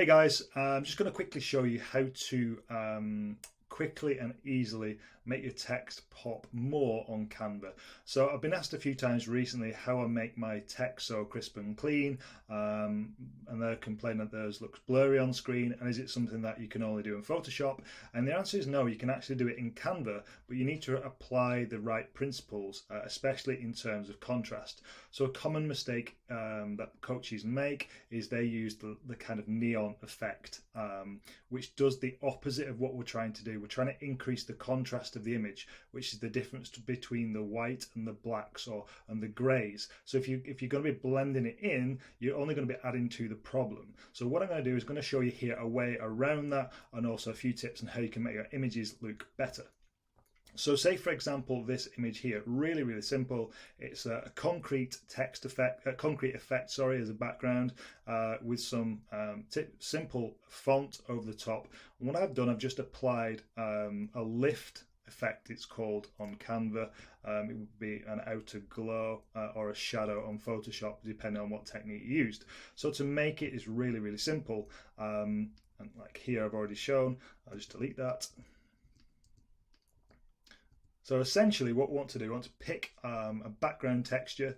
Hey guys, I'm just going to quickly show you how to quickly and easily make your text pop more on Canva. So I've been asked a few times recently how I make my text so crisp and clean, and they're complaining that theirs looks blurry on screen, and is it something that you can only do in Photoshop? And the answer is no, you can actually do it in Canva, but you need to apply the right principles, especially in terms of contrast. So a common mistake that coaches make is they use the kind of neon effect, which does the opposite of what we're trying to do. We're trying to increase the contrast of the image, which is the difference between the white and the blacks and the greys. So if you're going to be blending it in, you're only going to be adding to the problem. So what I'm going to do is going to show you here a way around that, and also a few tips on how you can make your images look better. So say for example this image here, really simple. It's a concrete text effect, a concrete effect, sorry, as a background, with some simple font over the top. And what I've done, I've just applied a lift effect, it's called, on Canva. It would be an outer glow or a shadow on Photoshop, depending on what technique you used. So to make it is really simple, and like here I've already shown. I'll just delete that. So essentially what we want to do, we want to pick a background texture.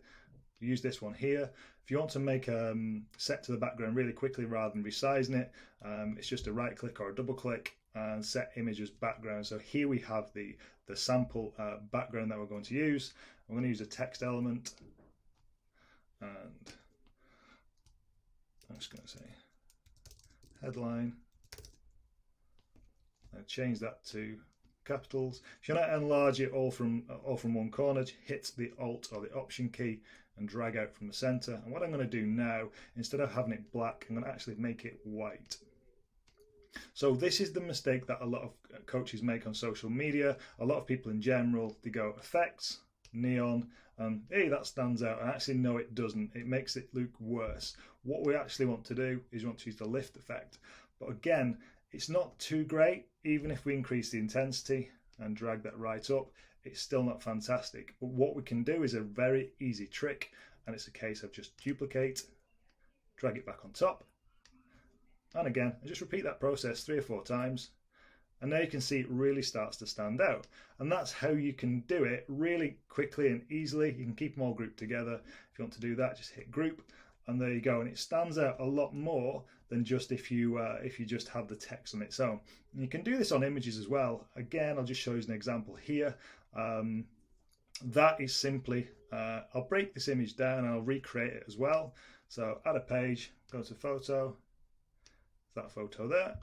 Use this one here. If you want to make set to the background really quickly rather than resizing it, it's just a right click or a double click and set image as background. So here we have the sample background that we're going to use. I'm going to use a text element, and I'm just going to say headline. I'll change that to capitals. If you want to enlarge it all from one corner, hit the Alt or the Option key and drag out from the center. And what I'm going to do now, instead of having it black, I'm going to actually make it white. So this is the mistake that a lot of coaches make on social media. A lot of people in general, they go effects, neon, and hey, that stands out. And actually no, it doesn't. It makes it look worse. What we actually want to do is we want to use the lift effect. But again, it's not too great. Even if we increase the intensity and drag that right up, it's still not fantastic. But what we can do is a very easy trick, and it's a case of just duplicate, drag it back on top, and again, I just repeat that process 3 or 4 times, and now you can see it really starts to stand out. And that's how you can do it really quickly and easily. You can keep them all grouped together. If you want to do that, just hit group, and there you go. And it stands out a lot more than just if you just have the text on its own. And you can do this on images as well. Again, I'll just show you an example here. That is simply, I'll break this image down and I'll recreate it as well. So add a page, go to photo, that photo there.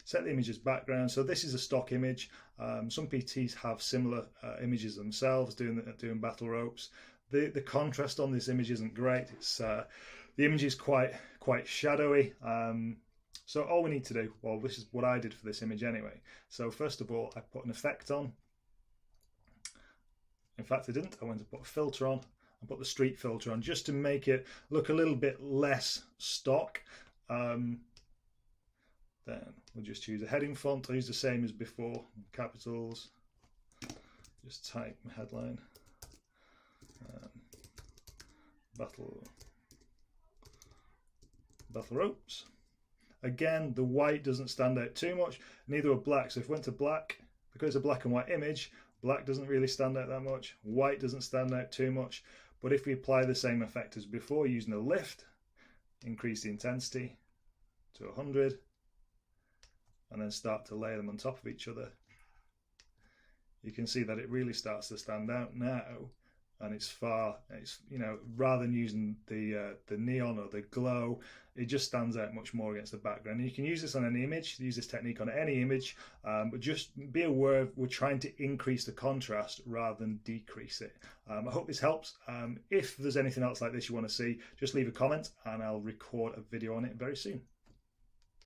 Set the image as background. So this is a stock image. Some PTs have similar images themselves, doing battle ropes. The contrast on this image isn't great. It's the image is quite shadowy. So all we need to do, well, this is what I did for this image anyway. So first of all, I put an effect on. In fact, I didn't. I went to put a filter on. I put the street filter on just to make it look a little bit less stock. Then we'll just choose a heading font. I'll use the same as before, capitals. Just type headline. Battle ropes. Again, the white doesn't stand out too much, neither are black. So if we went to black, because it's a black and white image, black doesn't really stand out that much, white doesn't stand out too much. But if we apply the same effect as before using a lift, increase the intensity to 100, and then start to layer them on top of each other, you can see that it really starts to stand out now. And it's rather than using the neon or the glow, it just stands out much more against the background. And you can use this on any image, use this technique on any image, but just be aware of we're trying to increase the contrast rather than decrease it. I hope this helps. If there's anything else like this you want to see, just leave a comment and I'll record a video on it very soon.